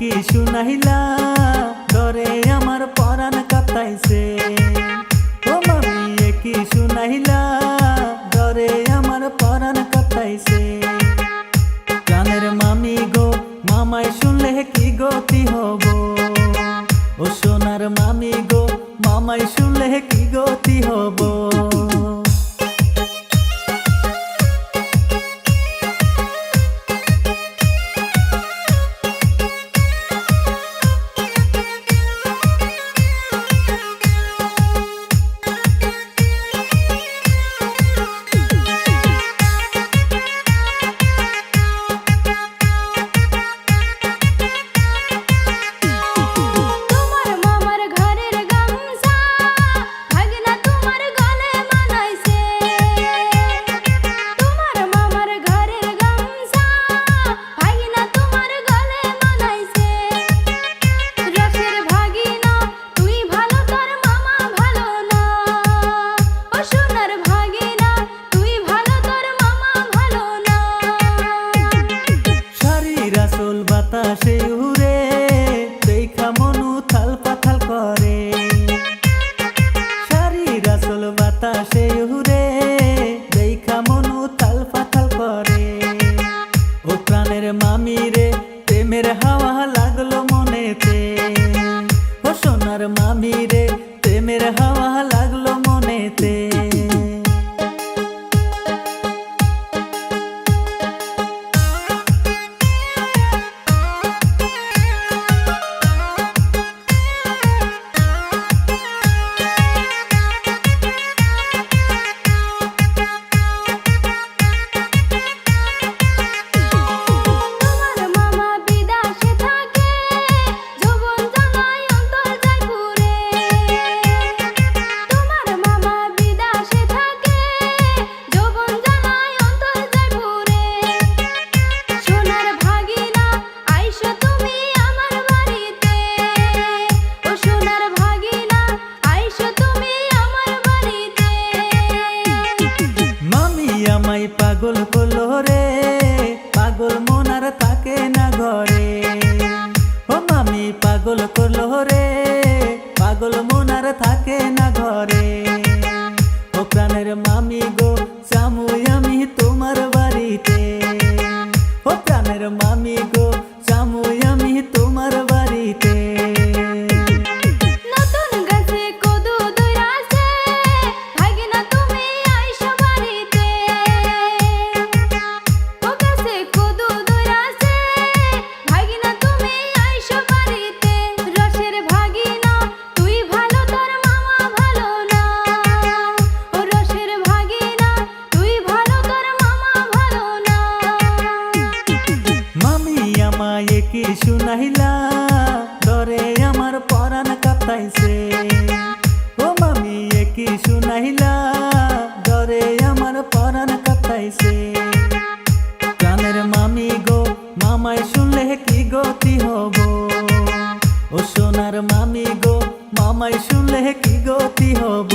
কি শুনাইলা ডরে আমার পরাণ কাঁপাইছে। ও মামি কি শুনাইলা ডরে আমার পরাণ কাঁপাইছে। প্রাণের মামি গো মামাই শুনলে কি গতি হব। ও সোনার মামি গো মামাই শুনলে কি গতি হব। বাতাসে উড়ে দেখা মনু থাল পাথাল করে। শাড়ির আসল বাতাসে উড়ে দেখা মনু থাল পাথাল করে। ও প্রাণের মামি রে প্রেমের হাওয়া লাগলো মনেতে। ও সোনার মামি রে প্রেমের হাওয়া লাগলো মনেতে। পাগল করলো রে পাগল মন আর থাকে না ঘরে। ও মামি পাগল করলো রে পাগল মন আর থাকে না ঘরে। ও প্রাণের মামি গো চামুই আমি তোমার বাড়িতে। ও প্রাণের মামি গো চামুই আমি তোমার বাড়িতে। কি শুনাইলা ডরে আমার পরাণ কাঁপাইছে। ও মামি কি শুনাইলা ডরে আমার পরাণ কাঁপাইছে। প্রাণের মামি গো মামাই শুনলে কি গতি হব। ও সোনার মামি গো মামাই শুনলে কি গতি হব।